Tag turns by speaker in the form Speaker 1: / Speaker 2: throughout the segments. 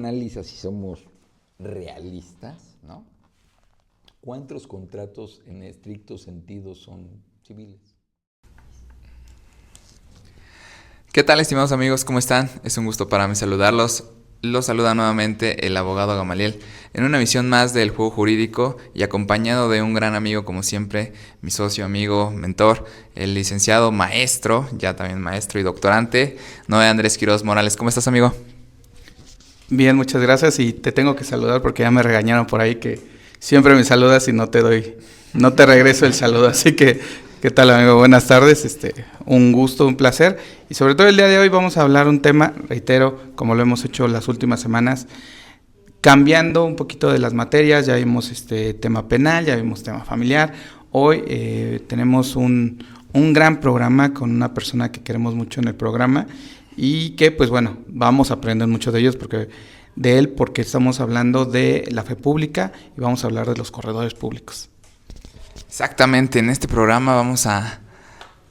Speaker 1: analiza, si somos realistas, ¿no? ¿Cuántos contratos en estricto sentido son civiles?
Speaker 2: ¿Qué tal, estimados amigos? ¿Cómo están? Es un gusto para mí saludarlos. Los saluda nuevamente el abogado Gamaliel en una emisión más del Juego Jurídico y acompañado de un gran amigo, como siempre, mi socio, amigo, mentor, el licenciado maestro, ya también maestro y doctorante, Noé Andrés Quiroz Morales. ¿Cómo estás, amigo?
Speaker 3: Bien, muchas gracias, y te tengo que saludar porque ya me regañaron por ahí que siempre me saludas y no te regreso el saludo, así que ¿qué tal, amigo? Buenas tardes, un gusto, un placer, y sobre todo el día de hoy vamos a hablar un tema, reitero, como lo hemos hecho las últimas semanas, cambiando un poquito de las materias. Ya vimos tema penal, ya vimos tema familiar. Hoy tenemos un gran programa con una persona que queremos mucho en el programa y que, pues bueno, vamos a aprender mucho de ellos porque estamos hablando de la fe pública y vamos a hablar de los corredores públicos.
Speaker 2: Exactamente, en este programa vamos a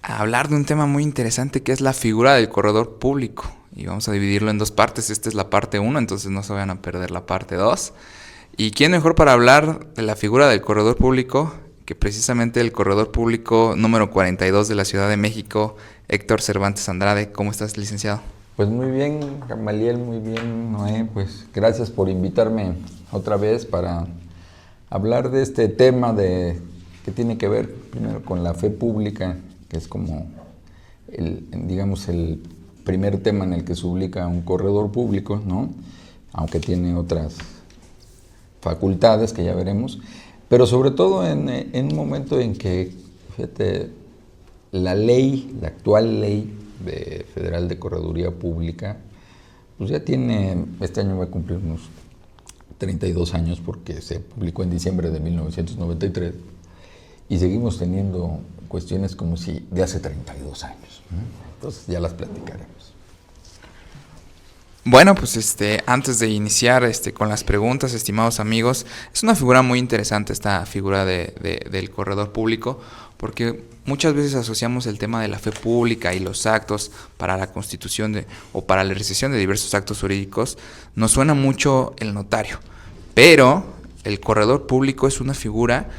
Speaker 2: hablar de un tema muy interesante que es la figura del corredor público. Y vamos a dividirlo en dos partes. Esta es la parte 1, entonces no se vayan a perder la parte 2. ¿Y quién mejor para hablar de la figura del corredor público que precisamente el corredor público número 42 de la Ciudad de México, Héctor Cervantes Andrade? ¿Cómo estás, licenciado?
Speaker 1: Pues muy bien, Gamaliel, muy bien, Noé. Pues gracias por invitarme otra vez para hablar de este tema que tiene que ver primero con la fe pública, que es como el primer tema en el que se ubica un corredor público, ¿no? Aunque tiene otras facultades que ya veremos, pero sobre todo en un momento en que, fíjate, la actual ley federal de correduría pública, pues ya tiene, este año va a cumplir unos 32 años porque se publicó en diciembre de 1993 y seguimos teniendo cuestiones como si de hace 32 años, ¿no? Entonces ya las platicaremos.
Speaker 2: Bueno, pues antes de iniciar con las preguntas, estimados amigos, es una figura muy interesante esta figura del corredor público, porque muchas veces asociamos el tema de la fe pública y los actos para la constitución o para la realización de diversos actos jurídicos. Nos suena mucho el notario, pero el corredor público es una figura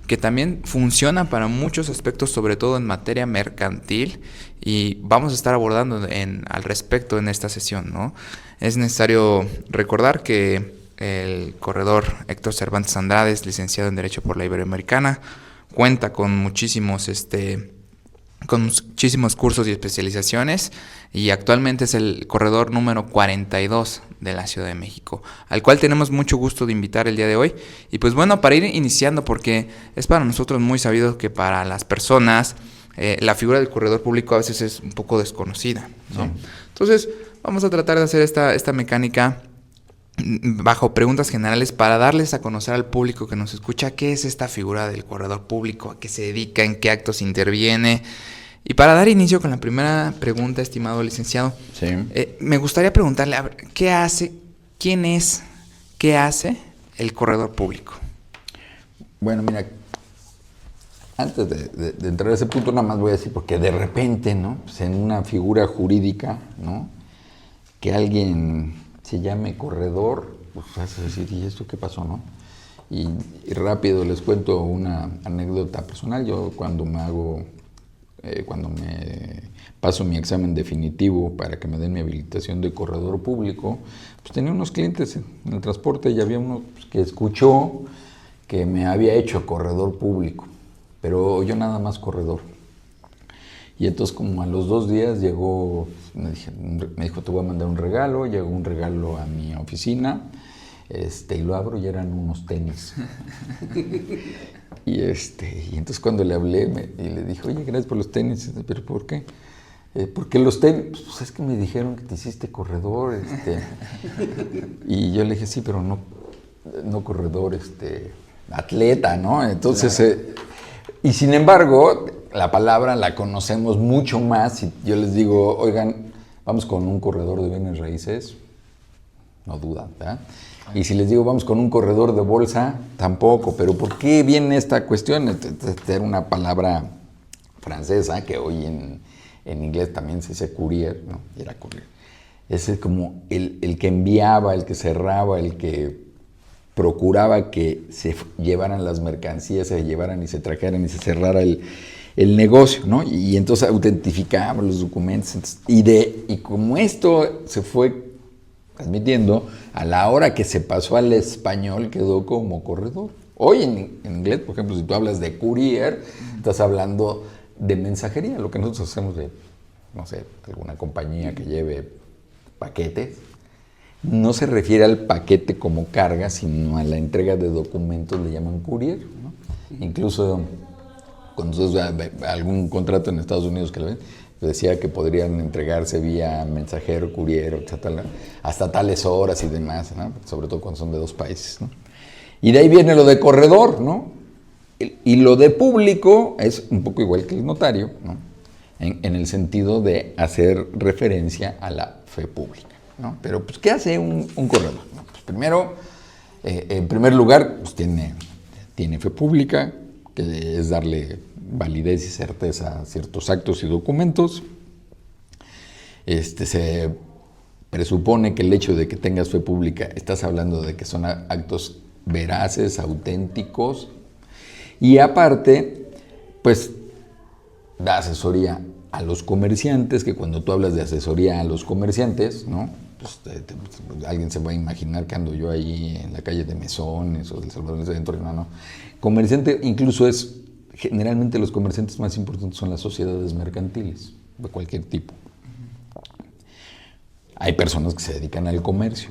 Speaker 2: que también funciona para muchos aspectos, sobre todo en materia mercantil, y vamos a estar abordando al respecto en esta sesión, ¿no? Es necesario recordar que el corredor Héctor Cervantes Andrade es licenciado en Derecho por la Iberoamericana, cuenta con muchísimos cursos y especializaciones, y actualmente es el corredor número 42 de la Ciudad de México, al cual tenemos mucho gusto de invitar el día de hoy. Y pues bueno, para ir iniciando, porque es para nosotros muy sabido que para las personas la figura del corredor público a veces es un poco desconocida, ¿no? Sí. Entonces vamos a tratar de hacer esta mecánica bajo preguntas generales para darles a conocer al público que nos escucha qué es esta figura del corredor público, a qué se dedica, en qué actos interviene. Y para dar inicio con la primera pregunta, estimado licenciado, sí, me gustaría preguntarle, a ver, ¿qué hace el corredor público?
Speaker 1: Bueno, mira, antes de entrar a ese punto, nada más voy a decir, porque de repente, ¿no? Pues en una figura jurídica, ¿no? Que alguien se llame corredor, pues vas a decir, ¿y esto qué pasó, no? Y rápido les cuento una anécdota personal. Yo cuando me paso mi examen definitivo para que me den mi habilitación de corredor público, pues tenía unos clientes en el transporte y había uno que escuchó que me había hecho corredor público, pero yo nada más corredor. Y entonces como a los 2 días llegó, me dijo, te voy a mandar un regalo. Llegó un regalo a mi oficina, y lo abro y eran unos tenis. Y entonces cuando le hablé y le dije, oye, gracias por los tenis, pero ¿por qué? ¿Por qué los tenis? Pues es que me dijeron que te hiciste corredor. Y yo le dije, sí, pero no corredor, atleta, ¿no? Entonces, claro. Y sin embargo, la palabra la conocemos mucho más. Y yo les digo, oigan, vamos con un corredor de bienes raíces, no dudan, ¿verdad? Y si les digo, vamos con un corredor de bolsa, tampoco. Pero ¿por qué viene esta cuestión? Era una palabra francesa que hoy en inglés también se dice courier, ¿no? Y era courier. ese es como el que enviaba, el que cerraba, el que procuraba que se llevaran las mercancías, se llevaran y se trajeran y se cerrara el negocio, ¿no? Y entonces autentificaba los documentos. Y como esto se fue transmitiendo, a la hora que se pasó al español quedó como corredor. Hoy en inglés, por ejemplo, si tú hablas de courier, estás hablando de mensajería, lo que nosotros hacemos de, no sé, alguna compañía que lleve paquetes. No se refiere al paquete como carga, sino a la entrega de documentos, le llaman courier, ¿no? Incluso cuando algún contrato en Estados Unidos que lo ven, decía que podrían entregarse vía mensajero, courier, etcétera, hasta tales horas y demás, ¿no? Sobre todo cuando son de dos países, ¿no? Y de ahí viene lo de corredor, ¿no? Y lo de público es un poco igual que el notario, ¿no? En el sentido de hacer referencia a la fe pública, ¿no? Pero, pues, ¿qué hace un corredor? ¿No? Pues primero, en primer lugar, pues tiene fe pública, que es darle validez y certeza a ciertos actos y documentos. Se presupone que el hecho de que tengas fe pública, estás hablando de que son actos veraces, auténticos, y aparte, pues, da asesoría a los comerciantes, que cuando tú hablas de asesoría a los comerciantes, ¿no? Pues, alguien se va a imaginar que ando yo ahí en la calle de Mesones o del Salvador de Centro, no. Comerciante incluso generalmente los comerciantes más importantes son las sociedades mercantiles, de cualquier tipo. Hay personas que se dedican al comercio,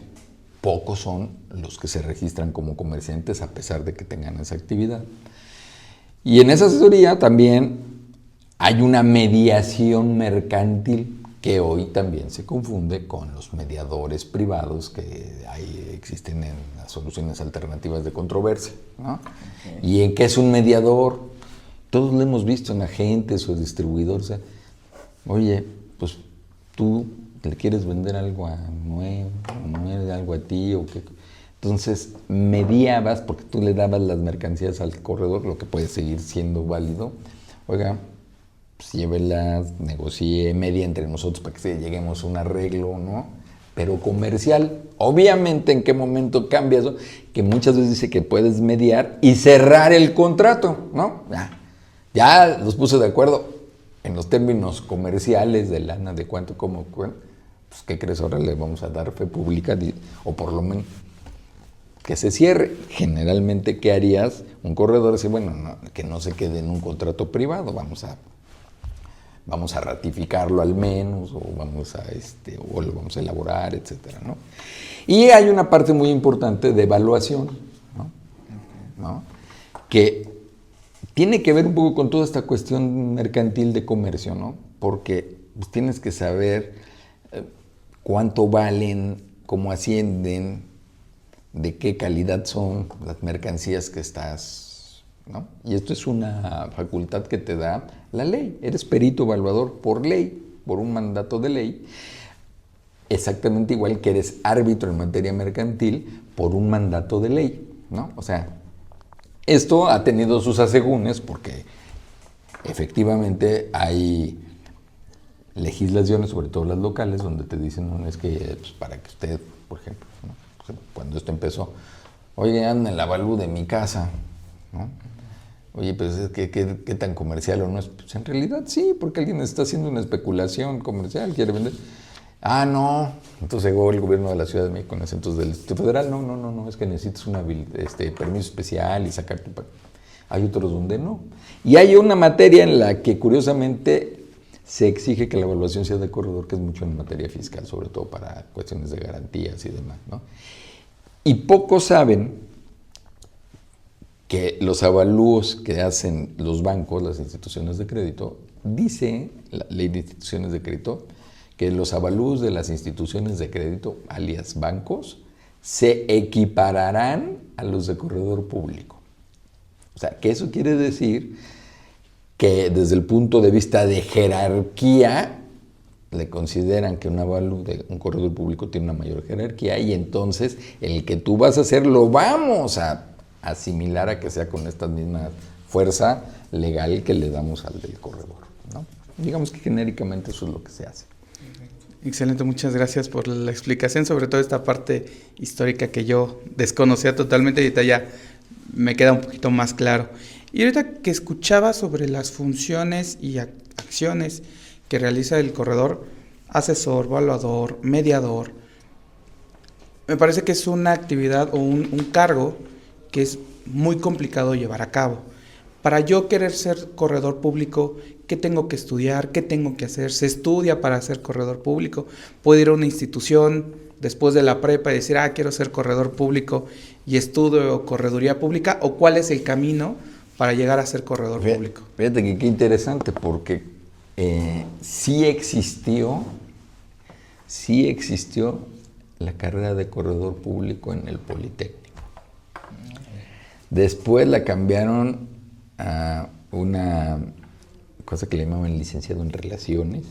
Speaker 1: pocos son los que se registran como comerciantes a pesar de que tengan esa actividad. Y en esa asesoría también hay una mediación mercantil que hoy también se confunde con los mediadores privados que existen en las soluciones alternativas de controversia, ¿no? Okay. ¿Y en qué es un mediador? Todos lo hemos visto en agentes o distribuidores. O sea, oye, pues tú le quieres vender algo a Noé, o Noé algo a ti, o qué. Entonces mediabas, porque tú le dabas las mercancías al corredor, lo que puede seguir siendo válido. Oiga, pues llévelas, negocie, media entre nosotros para que lleguemos a un arreglo, ¿no? Pero comercial. Obviamente, ¿en qué momento cambia eso? Que muchas veces dice que puedes mediar y cerrar el contrato, ¿no? Ya los puse de acuerdo en los términos comerciales de lana, de cuánto, cómo, pues, ¿qué crees? Ahora le vamos a dar fe pública, o por lo menos que se cierre. Generalmente, ¿qué harías? Un corredor dice, bueno, no, que no se quede en un contrato privado, vamos a ratificarlo al menos, o o lo vamos a elaborar, etcétera, ¿no? Y hay una parte muy importante de evaluación, ¿no? Que tiene que ver un poco con toda esta cuestión mercantil de comercio, ¿no? Porque pues, tienes que saber cuánto valen, cómo ascienden, de qué calidad son las mercancías que estás, ¿no? Y esto es una facultad que te da la ley. Eres perito evaluador por ley, por un mandato de ley, exactamente igual que eres árbitro en materia mercantil por un mandato de ley, ¿no? O sea, esto ha tenido sus asegúnes porque efectivamente hay legislaciones, sobre todo las locales, donde te dicen, no, es que pues, para que usted, por ejemplo, ¿no? Cuando esto empezó, oye, anda en la avalúo de mi casa, ¿no? Oye, pues ¿qué tan comercial o no es? Pues en realidad sí, porque alguien está haciendo una especulación comercial, quiere vender. Ah, no. Entonces llegó el gobierno de la Ciudad de México con acentos del Distrito Federal. No, es que necesitas un permiso especial y sacar tu... Hay otros donde no. Y hay una materia en la que curiosamente se exige que la evaluación sea de corredor, que es mucho en materia fiscal, sobre todo para cuestiones de garantías y demás, ¿no? Y pocos saben que los avalúos que hacen los bancos, las instituciones de crédito, dice la ley de instituciones de crédito que los avalúos de las instituciones de crédito, alias bancos, se equipararán a los de corredor público. O sea, que eso quiere decir que desde el punto de vista de jerarquía, le consideran que un avalúo de un corredor público tiene una mayor jerarquía y entonces el que tú vas a hacer lo vamos a asimilar a que sea con esta misma fuerza legal que le damos al del corredor, ¿no? Digamos que genéricamente eso es lo que se hace.
Speaker 3: Excelente, muchas gracias por la explicación, sobre todo esta parte histórica que yo desconocía totalmente y ahorita ya me queda un poquito más claro. Y ahorita que escuchaba sobre las funciones y acciones que realiza el corredor, asesor, evaluador, mediador, me parece que es una actividad o un cargo que es muy complicado llevar a cabo. Para yo querer ser corredor público, ¿qué tengo que estudiar? ¿Qué tengo que hacer? ¿Se estudia para ser corredor público? ¿Puedo ir a una institución después de la prepa y decir, quiero ser corredor público y estudio correduría pública? ¿O cuál es el camino para llegar a ser corredor público?
Speaker 1: Fíjate que qué interesante, porque sí existió la carrera de corredor público en el Politécnico. Después la cambiaron a una cosa que le llamaban licenciado en Relaciones.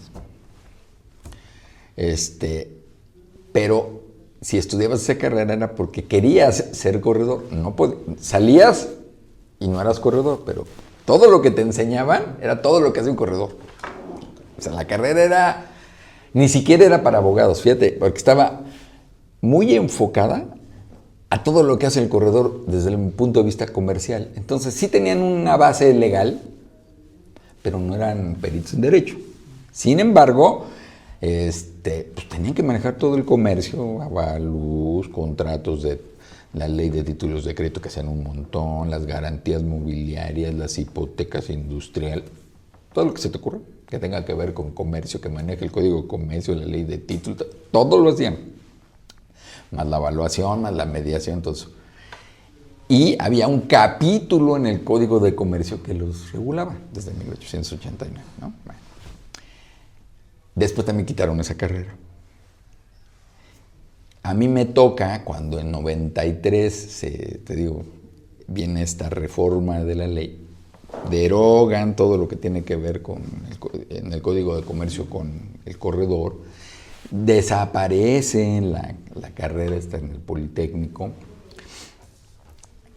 Speaker 1: Pero si estudiabas esa carrera era porque querías ser corredor. Salías y no eras corredor, pero todo lo que te enseñaban era todo lo que hace un corredor. O sea, la carrera ni siquiera era para abogados, fíjate, porque estaba muy enfocada a todo lo que hace el corredor desde el punto de vista comercial. Entonces sí tenían una base legal, pero no eran peritos en derecho. Sin embargo, pues tenían que manejar todo el comercio, avalúos, contratos de la ley de títulos de crédito que hacían un montón, las garantías mobiliarias, las hipotecas industrial, todo lo que se te ocurra que tenga que ver con comercio, que maneje el código de comercio, la ley de títulos, todo lo hacían. Más la evaluación, más la mediación, todo eso. Y había un capítulo en el Código de Comercio que los regulaba desde 1889, ¿no? Bueno. Después también quitaron esa carrera. A mí me toca cuando en 93, viene esta reforma de la ley, derogan todo lo que tiene que ver en el Código de Comercio con el corredor, desaparece la carrera esta en el Politécnico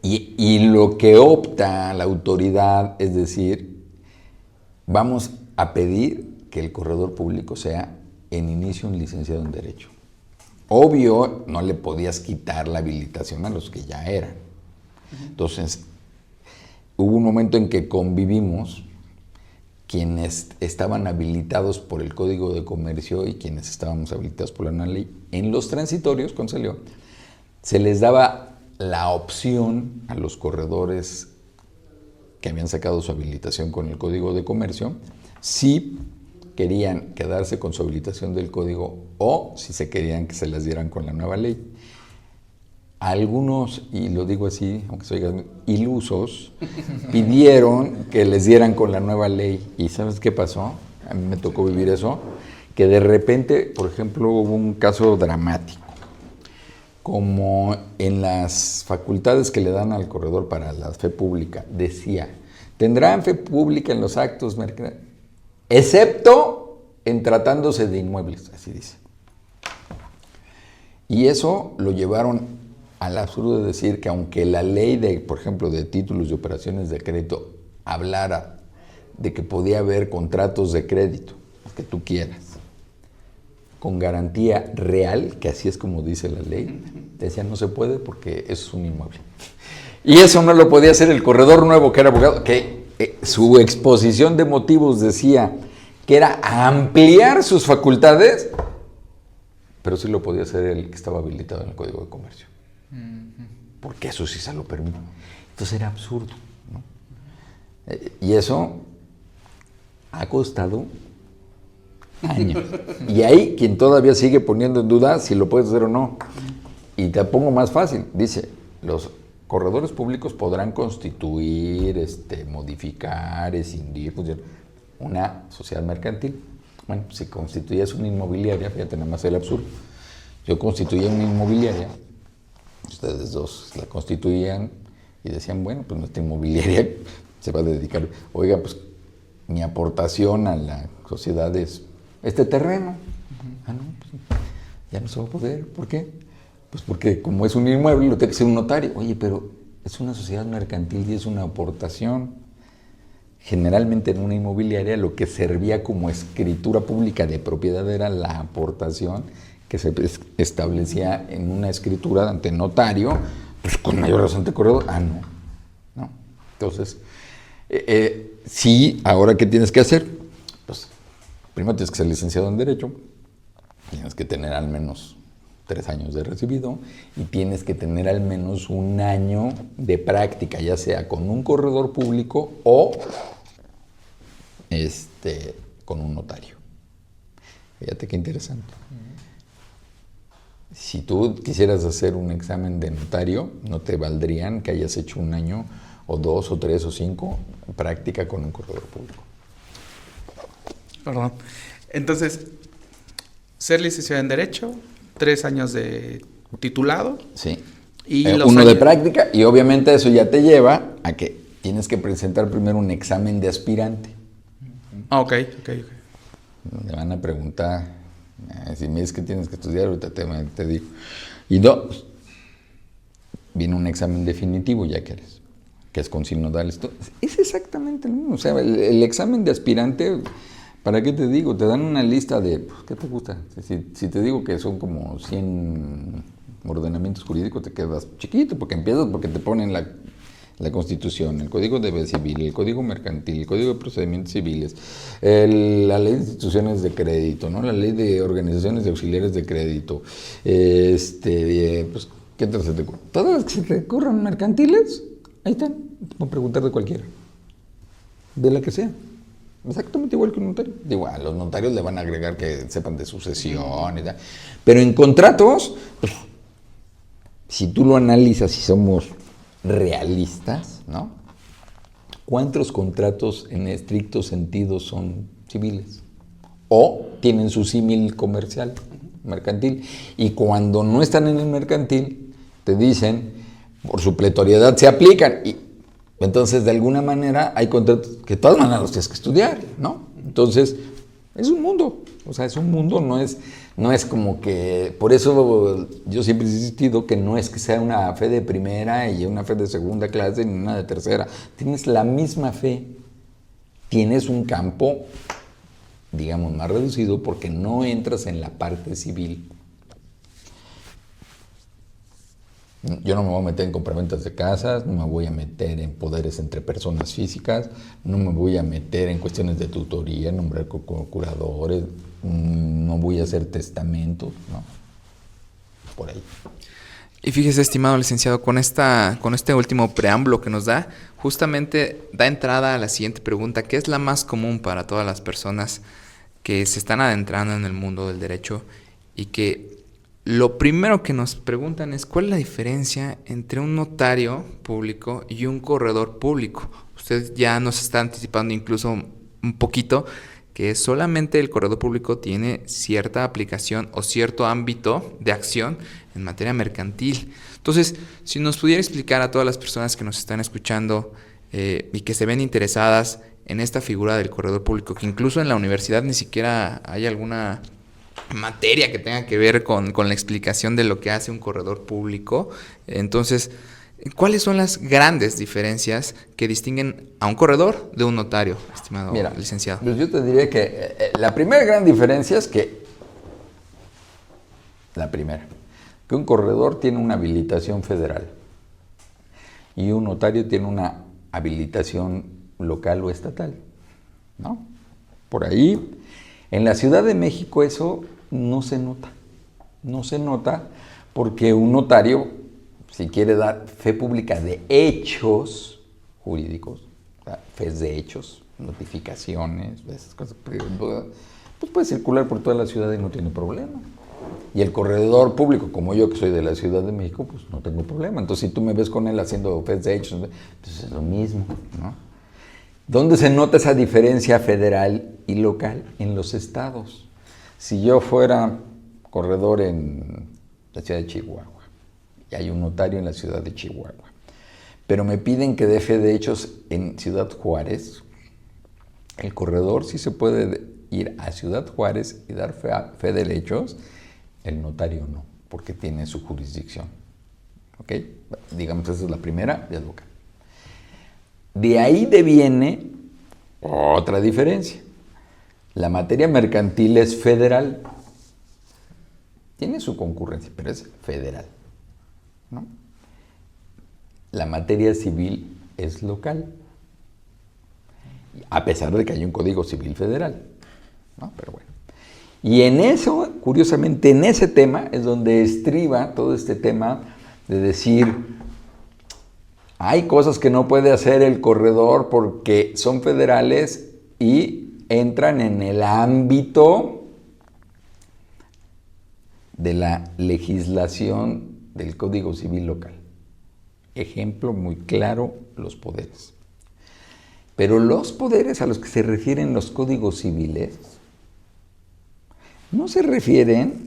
Speaker 1: y lo que opta la autoridad es decir, vamos a pedir que el corredor público sea en inicio un licenciado en Derecho. Obvio, no le podías quitar la habilitación a los que ya eran. Entonces, hubo un momento en que convivimos quienes estaban habilitados por el Código de Comercio y quienes estábamos habilitados por la nueva ley. En los transitorios, cuando salió, se les daba la opción a los corredores que habían sacado su habilitación con el Código de Comercio, si querían quedarse con su habilitación del Código o si se querían que se las dieran con la nueva ley. Algunos, y lo digo así, aunque se oiga ilusos, pidieron que les dieran con la nueva ley. ¿Y sabes qué pasó? A mí me tocó vivir eso, que de repente, por ejemplo, hubo un caso dramático. Como en las facultades que le dan al corredor para la fe pública, decía, tendrán fe pública en los actos mercantiles, excepto en tratándose de inmuebles, así dice. Y eso lo llevaron al absurdo de decir que aunque la ley de, por ejemplo, de títulos y operaciones de crédito hablara de que podía haber contratos de crédito, los que tú quieras, con garantía real, que así es como dice la ley, te decían no se puede porque eso es un inmueble. Y eso no lo podía hacer el corredor nuevo que era abogado, que su exposición de motivos decía que era ampliar sus facultades, pero sí lo podía hacer el que estaba habilitado en el Código de Comercio. Porque eso sí se lo permite. Entonces era absurdo, ¿no? Y eso ha costado años. Y hay quien todavía sigue poniendo en duda si lo puedes hacer o no. Y te pongo más fácil. Dice, los corredores públicos podrán constituir, modificar, escindir, una sociedad mercantil. Bueno, si constituías una inmobiliaria, fíjate nada más el absurdo. Yo constituía una inmobiliaria, ustedes dos la constituían y decían, bueno, pues nuestra inmobiliaria se va a dedicar, oiga, pues mi aportación a la sociedad es este terreno. No, pues ya no se va a poder. ¿Por qué? Pues porque como es un inmueble, lo tiene que ser un notario. Oye, pero es una sociedad mercantil y es una aportación. Generalmente en una inmobiliaria lo que servía como escritura pública de propiedad era la aportación que se establecía en una escritura ante notario, pues con mayor razón de corredor. No. Entonces, sí, ahora ¿qué tienes que hacer? Pues primero tienes que ser licenciado en Derecho, tienes que tener al menos 3 años de recibido y tienes que tener al menos 1 año de práctica, ya sea con un corredor público o con un notario. Fíjate qué interesante. Si tú quisieras hacer un examen de notario, no te valdrían que hayas hecho 1 año o 2 o 3 o 5 práctica con un corredor público.
Speaker 3: Perdón. Entonces, ser licenciado en Derecho, 3 años de titulado.
Speaker 1: Sí.
Speaker 3: Y
Speaker 1: 1 de práctica, y obviamente eso ya te lleva a que tienes que presentar primero un examen de aspirante.
Speaker 3: Ok.
Speaker 1: Me van a preguntar, si me dices que tienes que estudiar, ahorita te digo. Y 2, viene un examen definitivo, ya que eres, que es con sinodales. Es exactamente lo mismo. O sea, el examen de aspirante, ¿para qué te digo? Te dan una lista de, pues, ¿qué te gusta? Si te digo que son como 100 ordenamientos jurídicos, te quedas chiquito, porque empiezas porque te ponen la Constitución, el Código de Civil, el Código Mercantil, el Código de Procedimientos Civiles, la Ley de Instituciones de Crédito, ¿no? La Ley de Organizaciones de Auxiliares de Crédito, pues, ¿qué te se te ocurre? Todas las que se te ocurran mercantiles, ahí están, te puedo preguntar de cualquiera, de la que sea. Exactamente igual que un notario. Digo, a los notarios le van a agregar que sepan de sucesión y tal. Pero en contratos, pues, si tú lo analizas y somos realistas, ¿no? ¿Cuántos contratos en estricto sentido son civiles? O tienen su símil comercial, mercantil. Y cuando no están en el mercantil, te dicen, por supletoriedad se aplican. Y entonces, de alguna manera, hay contratos que de todas maneras los tienes que estudiar, ¿no? Entonces, es un mundo. O sea, es un mundo, no es como que... Por eso yo siempre he insistido que no es que sea una fe de primera y una fe de segunda clase ni una de tercera. Tienes la misma fe. Tienes un campo, digamos, más reducido porque no entras en la parte civil. Yo no me voy a meter en compraventas de casas, no me voy a meter en poderes entre personas físicas, no me voy a meter en cuestiones de tutoría, nombrar curadores, no voy a hacer testamentos, no. Por ahí.
Speaker 2: Y fíjese, estimado licenciado, con este último preámbulo que nos da, justamente da entrada a la siguiente pregunta, que es la más común para todas las personas que se están adentrando en el mundo del derecho y que lo primero que nos preguntan es ¿cuál es la diferencia entre un notario público y un corredor público? Usted ya nos está anticipando incluso un poquito que solamente el corredor público tiene cierta aplicación o cierto ámbito de acción en materia mercantil. Entonces, si nos pudiera explicar a todas las personas que nos están escuchando y que se ven interesadas en esta figura del corredor público, que incluso en la universidad ni siquiera hay alguna materia que tenga que ver con la explicación de lo que hace un corredor público. Entonces, ¿cuáles son las grandes diferencias que distinguen a un corredor de un notario, estimado licenciado?
Speaker 1: Pues yo te diría que la primera gran diferencia es que un corredor tiene una habilitación federal y un notario tiene una habilitación local o estatal, ¿no? Por ahí, en la Ciudad de México eso no se nota porque un notario, si quiere dar fe pública de hechos jurídicos, o sea, fes de hechos, notificaciones, esas cosas, pues puede circular por toda la ciudad y no tiene problema. Y el corredor público, como yo que soy de la Ciudad de México, pues no tengo problema. Entonces, si tú me ves con él haciendo fes de hechos, pues es lo mismo, ¿no? ¿Dónde se nota esa diferencia federal y local? En los estados. Si yo fuera corredor en la ciudad de Chihuahua y hay un notario en la ciudad de Chihuahua, pero me piden que dé fe de hechos en Ciudad Juárez, el corredor sí se puede ir a Ciudad Juárez y dar fe de hechos, el notario no, porque tiene su jurisdicción. ¿Ok? Digamos, esa es la primera, ya es local. De ahí deviene Otra diferencia. La materia mercantil es federal. Tiene su concurrencia, pero es federal, ¿no? La materia civil es local, a pesar de que hay un Código Civil Federal, ¿no? Pero bueno. Y en eso, curiosamente, en ese tema es donde estriba todo este tema de decir, hay cosas que no puede hacer el corredor porque son federales y entran en el ámbito de la legislación del Código Civil local. Ejemplo muy claro, los poderes. Pero los poderes a los que se refieren los códigos civiles no se refieren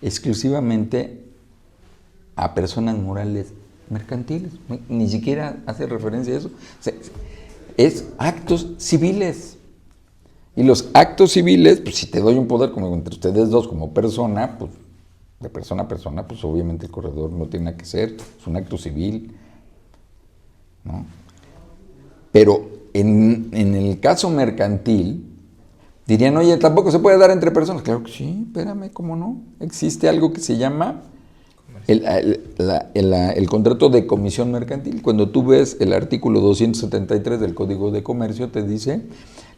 Speaker 1: exclusivamente a personas morales mercantiles, ni siquiera hace referencia a eso. O sea, es actos civiles. Y los actos civiles, pues si te doy un poder como entre ustedes dos como persona, pues de persona a persona, pues obviamente el corredor no tiene que ser, es un acto civil, ¿no? Pero en el caso mercantil, dirían, oye, tampoco se puede dar entre personas. Claro que sí, espérame, ¿cómo no? Existe algo que se llama el contrato de comisión mercantil. Cuando tú ves el artículo 273 del Código de Comercio, te dice,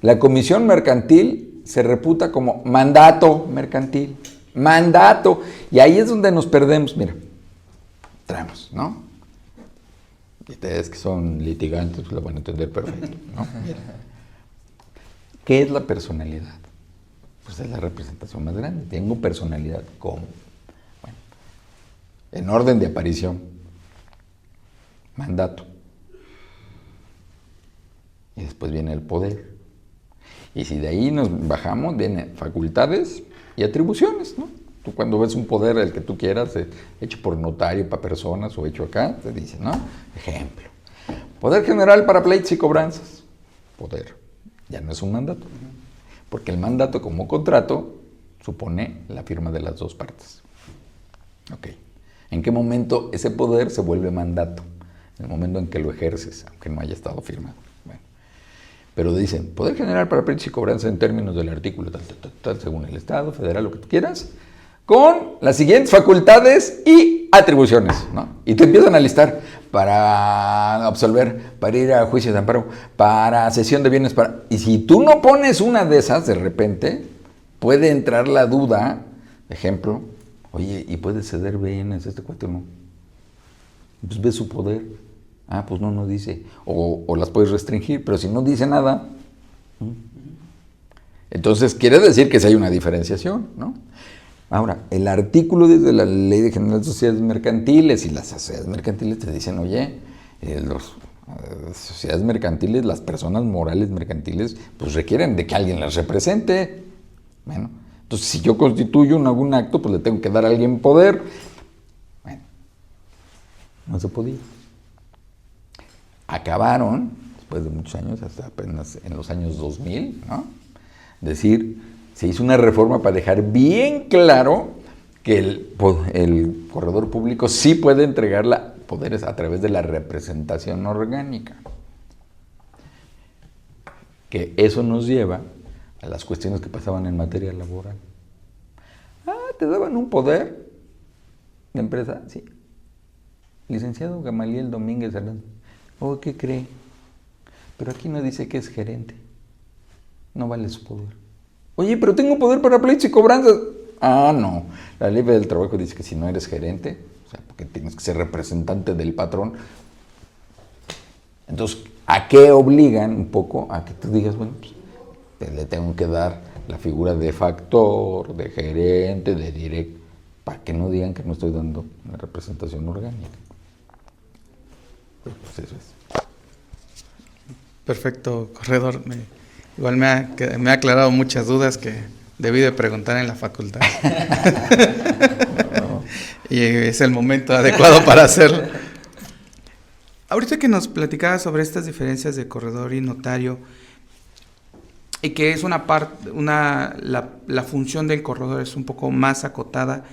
Speaker 1: la comisión mercantil se reputa como mandato mercantil. Mandato. Y ahí es donde nos perdemos. Mira, traemos, ¿no? Y ustedes que son litigantes pues lo van a entender perfecto, ¿no? Mira. ¿Qué es la personalidad? Pues es la representación más grande. Tengo personalidad. ¿Cómo? Bueno, en orden de aparición. Mandato. Y después viene el poder. Y si de ahí nos bajamos, vienen facultades y atribuciones, ¿no? Tú cuando ves un poder, el que tú quieras, hecho por notario para personas o hecho acá, te dice, ¿no? Ejemplo. Poder general para pleitos y cobranzas. Poder. Ya no es un mandato. Porque el mandato como contrato supone la firma de las dos partes. Ok. ¿En qué momento ese poder se vuelve mandato? En el momento en que lo ejerces, aunque no haya estado firmado. Bueno. Pero dicen, poder general para pleitos y cobranzas en términos del artículo tal, según el Estado, federal, lo que tú quieras, con las siguientes facultades y atribuciones, ¿no? Y te empiezan a listar para absolver, para ir a juicio de amparo, para cesión de bienes, para... Y si tú no pones una de esas, de repente, puede entrar la duda, ejemplo, oye, ¿y puede ceder bienes este cuate o no? Pues ve su poder. Ah, pues no dice. O las puedes restringir, pero si no dice nada, entonces quiere decir que sí hay una diferenciación, ¿no? Ahora, el artículo de la Ley General de Sociedades Mercantiles y las sociedades mercantiles te dicen, oye, las sociedades mercantiles, las personas morales mercantiles, pues requieren de que alguien las represente. Bueno, entonces si yo constituyo algún acto, pues le tengo que dar a alguien poder. Bueno, no se podía. Acabaron, después de muchos años, hasta apenas en los años 2000, ¿no? Decir, se hizo una reforma para dejar bien claro que el corredor público sí puede entregar poderes a través de la representación orgánica. Que eso nos lleva a las cuestiones que pasaban en materia laboral. ¿Te daban un poder de empresa? Sí. Licenciado Gamaliel Domínguez Hernández. ¿Qué cree? Pero aquí no dice que es gerente. No vale su poder. Oye, pero tengo poder para pleitos y cobranzas. No. La ley del trabajo dice que si no eres gerente, o sea, porque tienes que ser representante del patrón. Entonces, ¿a qué obligan un poco? A que tú digas, bueno, pues le tengo que dar la figura de factor, de gerente, de director, para que no digan que no estoy dando una representación orgánica. Pues eso es.
Speaker 3: Perfecto, corredor. Igual me ha aclarado muchas dudas que debí de preguntar en la facultad. No. Y es el momento adecuado para hacerlo. Ahorita que nos platicabas sobre estas diferencias de corredor y notario, y que es la función del corredor es un poco más acotada,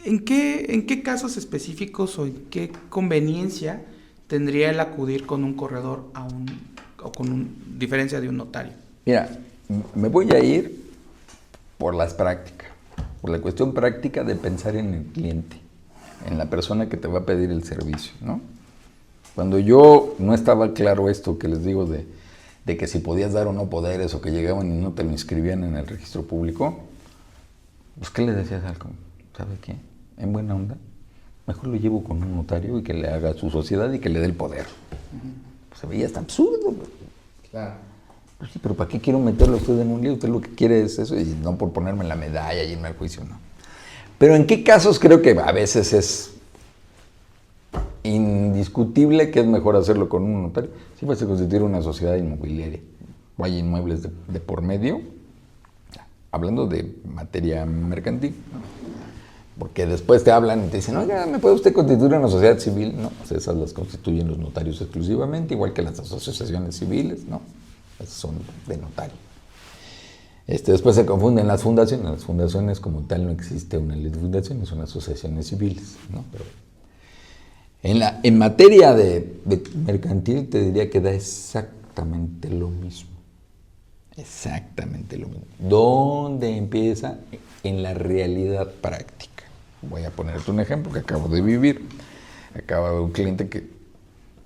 Speaker 3: ¿en qué casos específicos o en qué conveniencia tendría el acudir con un corredor a o con diferencia de un notario?
Speaker 1: Mira, me voy a ir por las prácticas, por la cuestión práctica de pensar en el cliente, en la persona que te va a pedir el servicio, ¿no? Cuando yo no estaba claro esto que les digo de que si podías dar o no poderes, o que llegaban y no te lo inscribían en el registro público, pues ¿qué le decías al algo? ¿Sabe qué? En buena onda, mejor lo llevo con un notario y que le haga su sociedad y que le dé el poder. Pues se veía hasta absurdo.
Speaker 2: Claro.
Speaker 1: Pues sí, pero ¿para qué quiero meterlo a usted en un lío? Usted lo que quiere es eso, y no por ponerme la medalla y irme al juicio, no. Pero ¿en qué casos creo que a veces es indiscutible que es mejor hacerlo con un notario? Si vas a constituir una sociedad inmobiliaria, o hay inmuebles de por medio, hablando de materia mercantil, ¿no? Porque después te hablan y te dicen, oiga, ¿me puede usted constituir una sociedad civil? No, pues esas las constituyen los notarios exclusivamente, igual que las asociaciones civiles, ¿no? Esas son de notario. Después se confunden las fundaciones como tal no existe una ley de fundaciones, son asociaciones civiles, ¿no? Pero en materia de mercantil te diría que da exactamente lo mismo. Exactamente lo mismo. ¿Dónde empieza? En la realidad práctica. Voy a ponerte un ejemplo que acabo de vivir. Acaba de un cliente que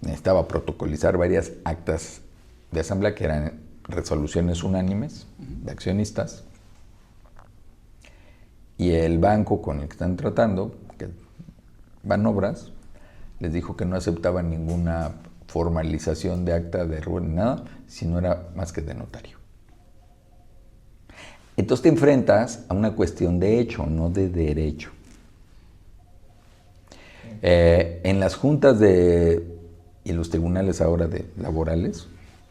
Speaker 1: necesitaba protocolizar varias actas de asamblea que eran resoluciones unánimes de accionistas, y el banco con el que están tratando, que Banobras, les dijo que no aceptaban ninguna formalización de acta de RUE ni nada, si no era más que de notario. Entonces te enfrentas a una cuestión de hecho, no de derecho. En las juntas y los tribunales ahora laborales,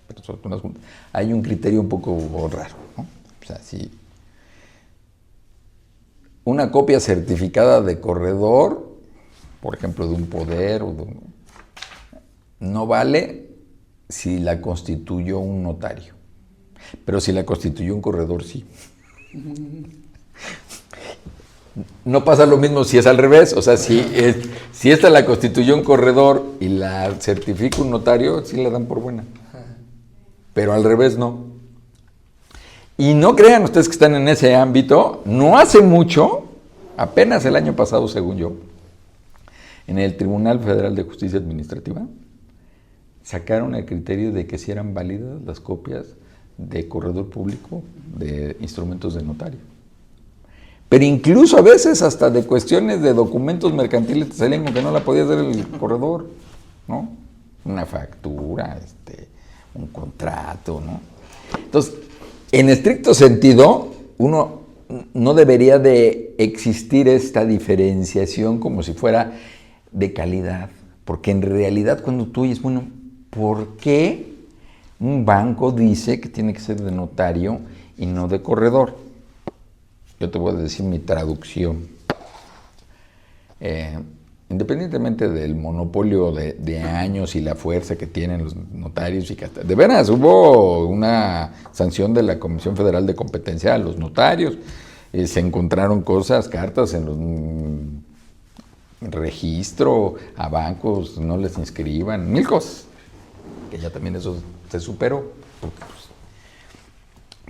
Speaker 1: pero sobre todo en las juntas, hay un criterio un poco raro, ¿no? O sea, si una copia certificada de corredor, por ejemplo, de un poder, no vale si la constituyó un notario, pero si la constituyó un corredor, sí. No pasa lo mismo si es al revés, o sea, si esta la constituyó un corredor y la certifica un notario, sí la dan por buena, pero al revés no. Y no crean ustedes que están en ese ámbito, no hace mucho, apenas el año pasado según yo, en el Tribunal Federal de Justicia Administrativa, sacaron el criterio de que si eran válidas las copias de corredor público de instrumentos de notario. Pero incluso a veces hasta de cuestiones de documentos mercantiles te salían con que no la podía hacer el corredor, ¿no? Una factura, un contrato, ¿no? Entonces, en estricto sentido, uno no debería de existir esta diferenciación como si fuera de calidad, porque en realidad cuando tú oyes, bueno, ¿por qué un banco dice que tiene que ser de notario y no de corredor? Yo te voy a decir mi traducción. Independientemente del monopolio de años y la fuerza que tienen los notarios, y que hasta, de veras, hubo una sanción de la Comisión Federal de Competencia a los notarios, se encontraron cosas, cartas en los registro a bancos, no les inscriban, mil cosas, que ya también eso se superó.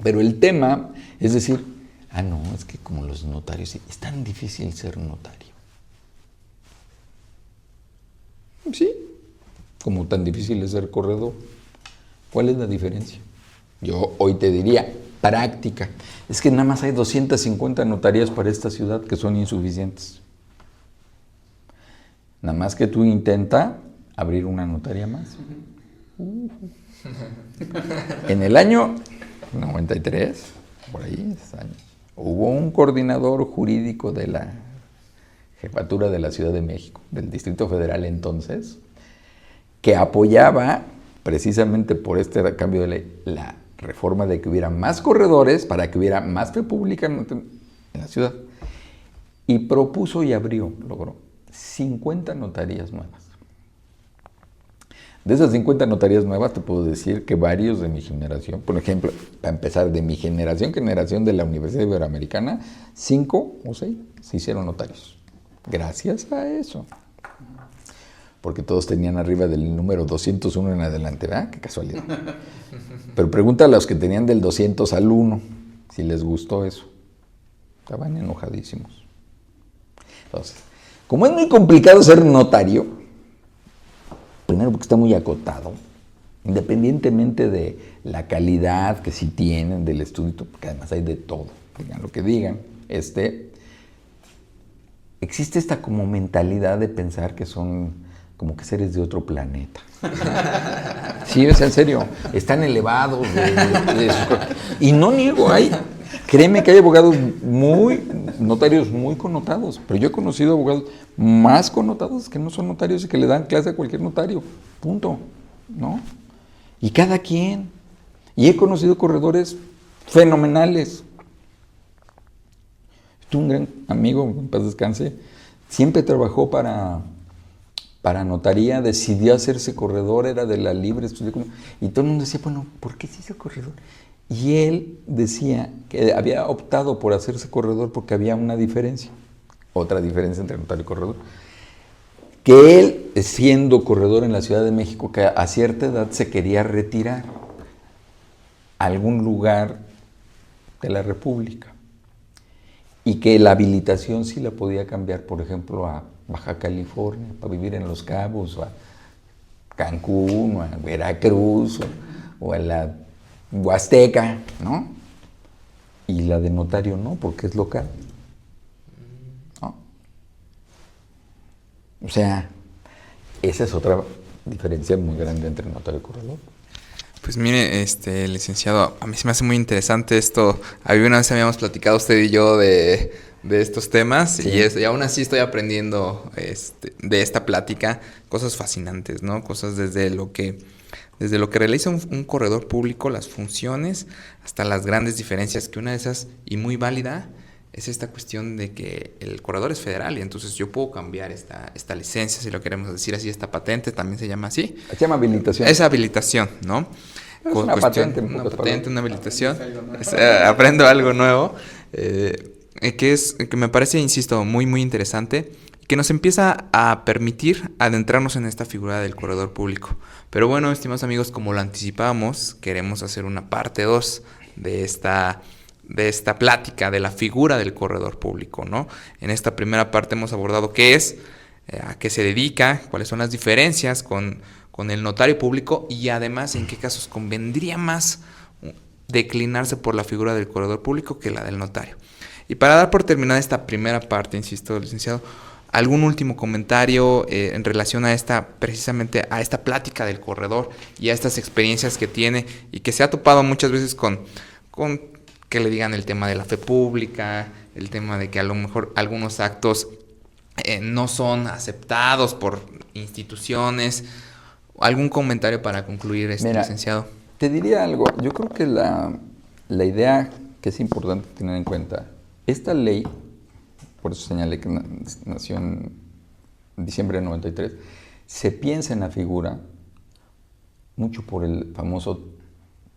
Speaker 1: Pero el tema es decir, no, es que como los notarios, es tan difícil ser notario. Sí, como tan difícil es ser corredor. ¿Cuál es la diferencia? Yo hoy te diría, práctica. Es que nada más hay 250 notarías para esta ciudad que son insuficientes. Nada más que tú intenta abrir una notaría más. En el año 93, por ahí, hubo un coordinador jurídico de la jefatura de la Ciudad de México, del Distrito Federal entonces, que apoyaba precisamente por este cambio de ley la reforma de que hubiera más corredores para que hubiera más fe pública en la ciudad. Y propuso y logró 50 notarías nuevas. De esas 50 notarías nuevas te puedo decir que varios de mi generación, por ejemplo, para empezar, de mi generación de la Universidad Iberoamericana, 5 o 6 se hicieron notarios. Gracias a eso. porque todos tenían arriba del número 201 en adelante, ¿verdad? Qué casualidad. Pero pregúntale a los que tenían del 200 al 1 si les gustó eso. Estaban enojadísimos. Entonces, como es muy complicado ser notario, primero porque está muy acotado, independientemente de la calidad que sí tienen del estudio, porque además hay de todo, digan lo que digan, existe esta como mentalidad de pensar que son como que seres de otro planeta. Sí, es en serio, están elevados. Y no niego, créeme que hay abogados notarios muy connotados, pero yo he conocido abogados más connotados que no son notarios y que le dan clase a cualquier notario, punto, ¿no? Y cada quien. Y he conocido corredores fenomenales. Tuve un gran amigo, en paz descanse, siempre trabajó para notaría, decidió hacerse corredor, era de la libre, y todo el mundo decía, bueno, ¿por qué se hizo corredor? Y él decía que había optado por hacerse corredor porque había una diferencia, otra diferencia entre notario y corredor, que él, siendo corredor en la Ciudad de México, que a cierta edad se quería retirar a algún lugar de la República y que la habilitación sí la podía cambiar, por ejemplo, a Baja California, para vivir en Los Cabos, o a Cancún, o a Veracruz, o a la Huasteca, ¿no? Y la de notario no, porque es local, ¿no? O sea, esa es otra diferencia muy grande entre notario y corredor.
Speaker 2: Pues mire, licenciado, a mí se me hace muy interesante esto. Una vez habíamos platicado usted y yo de estos temas, sí. y aún así estoy aprendiendo de esta plática cosas fascinantes, ¿no? Cosas desde lo que realiza un corredor público, las funciones, hasta las grandes diferencias, que una de esas, y muy válida, es esta cuestión de que el corredor es federal y entonces yo puedo cambiar esta licencia, si lo queremos decir así, esta patente también se llama así.
Speaker 1: Se llama habilitación.
Speaker 2: Es habilitación, ¿no?
Speaker 1: Es una patente.
Speaker 2: Una habilitación. Aprendo algo nuevo, que me parece, insisto, muy, muy interesante, que nos empieza a permitir adentrarnos en esta figura del corredor público. Pero bueno, estimados amigos, como lo anticipamos, queremos hacer una parte 2 de esta plática de la figura del corredor público, ¿no? En esta primera parte hemos abordado qué es, a qué se dedica, cuáles son las diferencias con el notario público y además en qué casos convendría más declinarse por la figura del corredor público que la del notario. Y para dar por terminada esta primera parte, insisto, licenciado, ¿algún último comentario en relación precisamente a esta plática del corredor y a estas experiencias que tiene y que se ha topado muchas veces con que le digan el tema de la fe pública, el tema de que a lo mejor algunos actos no son aceptados por instituciones? ¿Algún comentario para concluir
Speaker 1: Mira,
Speaker 2: licenciado?
Speaker 1: Te diría algo. Yo creo que la idea que es importante tener en cuenta, esta ley, por eso señalé que nació en diciembre de 93, se piensa en la figura mucho por el famoso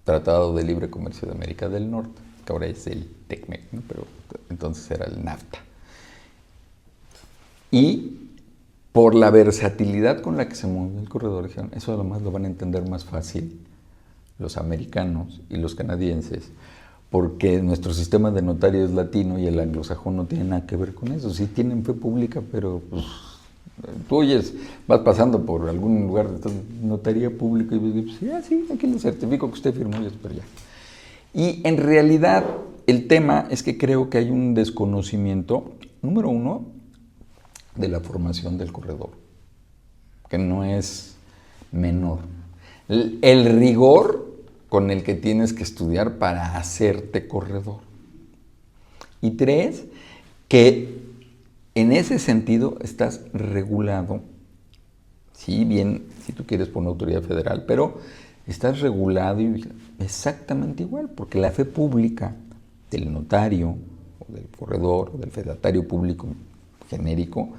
Speaker 1: Tratado de Libre Comercio de América del Norte, que ahora es el TECMEC, ¿no? Pero entonces era el NAFTA. Y por la versatilidad con la que se mueve el corredor, dijeron, eso además lo van a entender más fácil los americanos y los canadienses, porque nuestro sistema de notario es latino y el anglosajón no tiene nada que ver con eso. Sí tienen fe pública, pero pues, tú oyes, vas pasando por algún lugar de notaría pública y dices, sí, aquí le certifico que usted firmó y es para allá. Y en realidad el tema es que creo que hay un desconocimiento, número uno, de la formación del corredor, que no es menor. El rigor con el que tienes que estudiar para hacerte corredor. Y tres, que en ese sentido estás regulado, sí, bien, si tú quieres por una autoridad federal, pero estás regulado y exactamente igual, porque la fe pública del notario, o del corredor, o del fedatario público genérico,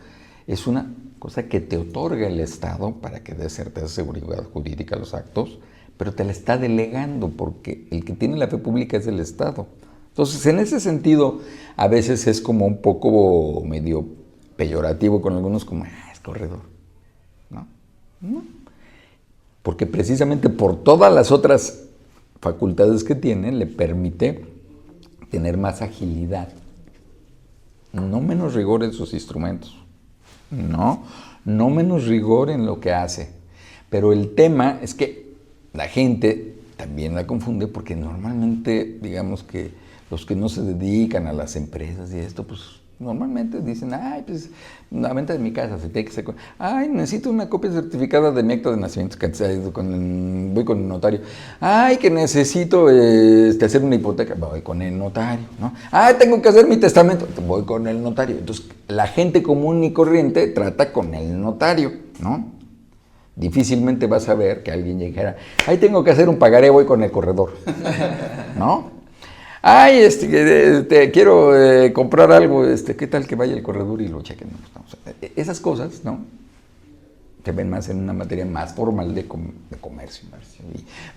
Speaker 1: es una cosa que te otorga el Estado para que dé certeza de seguridad jurídica a los actos, pero te la está delegando porque el que tiene la fe pública es el Estado. Entonces, en ese sentido, a veces es como un poco medio peyorativo con algunos, como, es corredor, ¿no? No. Porque precisamente por todas las otras facultades que tiene, le permite tener más agilidad. No menos rigor en sus instrumentos. No menos rigor en lo que hace. Pero el tema es que la gente también la confunde porque normalmente, digamos que los que no se dedican a las empresas y esto, pues normalmente dicen, ay, pues la venta de mi casa se tiene que hacer ay, necesito una copia certificada de mi acta de nacimiento, voy con el notario. Ay, que necesito hacer una hipoteca, voy con el notario, ¿no? Ay, tengo que hacer mi testamento, voy con el notario. Entonces, la gente común y corriente trata con el notario, ¿no? Difícilmente vas a ver que alguien llegara, ay, tengo que hacer un pagaré, voy con el corredor, ¿no? Ay, quiero comprar algo, ¿qué tal que vaya el corredor y lo chequen? Esas cosas, ¿no? Se ven más en una materia más formal de comercio.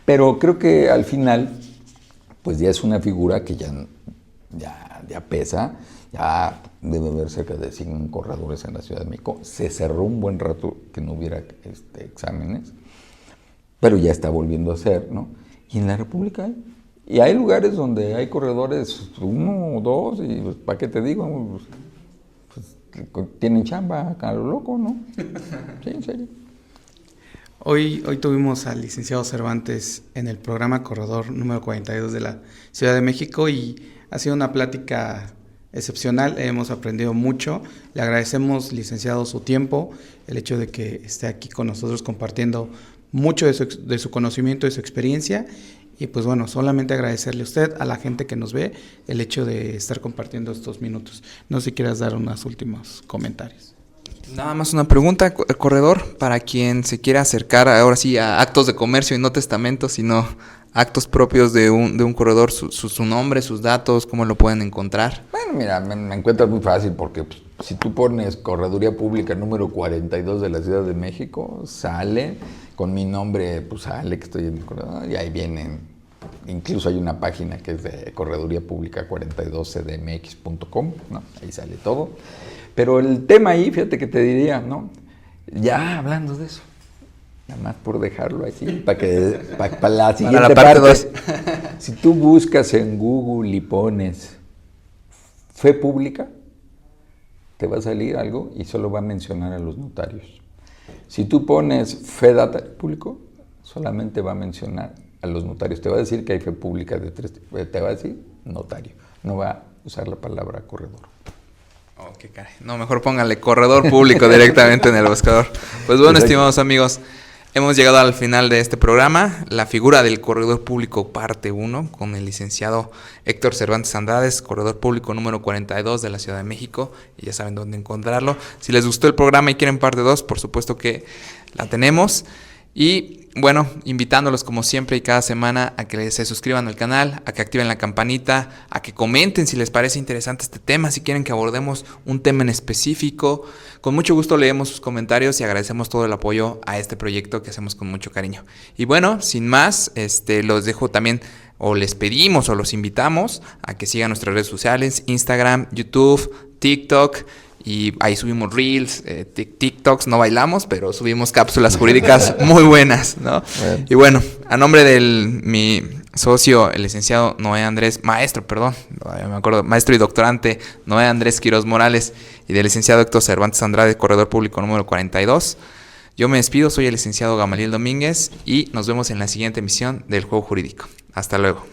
Speaker 1: Pero creo que al final, pues ya es una figura que ya pesa, ya debe haber cerca de 100 corredores en la Ciudad de México. Se cerró un buen rato que no hubiera exámenes, pero ya está volviendo a ser, ¿no? Y en la República hay. Y hay lugares donde hay corredores, 1 o 2, y pues, ¿para qué te digo? Pues, tienen chamba a lo loco, ¿no? Sí, en serio.
Speaker 3: Hoy tuvimos al licenciado Cervantes en el programa Corredor número 42 de la Ciudad de México y ha sido una plática excepcional, hemos aprendido mucho. Le agradecemos, licenciado, su tiempo, el hecho de que esté aquí con nosotros compartiendo mucho de su conocimiento, de su experiencia. Y pues bueno, solamente agradecerle a usted, a la gente que nos ve, el hecho de estar compartiendo estos minutos. No sé si quieras dar unos últimos comentarios.
Speaker 2: Nada más una pregunta, corredor, para quien se quiera acercar ahora sí a actos de comercio y no testamentos, sino actos propios de un corredor, su nombre, sus datos, ¿cómo lo pueden encontrar?
Speaker 1: Bueno, mira, me encuentras muy fácil porque pues, si tú pones Correduría Pública número 42 de la Ciudad de México, sale con mi nombre, pues sale que estoy en el corredor y ahí vienen. Incluso hay una página que es de Correduría Pública 42cdmx.com, ¿no? Ahí sale todo. Pero el tema ahí, fíjate que te diría, ¿no? Ya hablando de eso, nada más por dejarlo así, para la siguiente
Speaker 2: para la parte 2.
Speaker 1: Si tú buscas en Google y pones fe pública, te va a salir algo y solo va a mencionar a los notarios. Si tú pones fe data público, solamente va a mencionar a los notarios. Te va a decir que hay fe pública de 3 tipos. Te va a decir notario. No va a usar la palabra corredor.
Speaker 2: Oh, qué caray. No, mejor póngale corredor público directamente en el buscador. Pues bueno, estimados amigos, hemos llegado al final de este programa. La figura del corredor público parte 1 con el licenciado Héctor Cervantes Andrades, corredor público número 42 de la Ciudad de México. Y ya saben dónde encontrarlo. Si les gustó el programa y quieren parte 2, por supuesto que la tenemos. Y bueno, invitándolos como siempre y cada semana a que se suscriban al canal, a que activen la campanita, a que comenten si les parece interesante este tema, si quieren que abordemos un tema en específico. Con mucho gusto leemos sus comentarios y agradecemos todo el apoyo a este proyecto que hacemos con mucho cariño. Y bueno, sin más, los dejo también, o les pedimos o los invitamos a que sigan nuestras redes sociales, Instagram, YouTube, TikTok. Y ahí subimos reels, TikToks, no bailamos, pero subimos cápsulas jurídicas muy buenas, ¿no? Y bueno, a nombre de mi socio, el licenciado maestro y doctorante Noé Andrés Quiroz Morales y del licenciado Héctor Cervantes Andrade, corredor público número 42, yo me despido, soy el licenciado Gamaliel Domínguez y nos vemos en la siguiente emisión del Juego Jurídico. Hasta luego.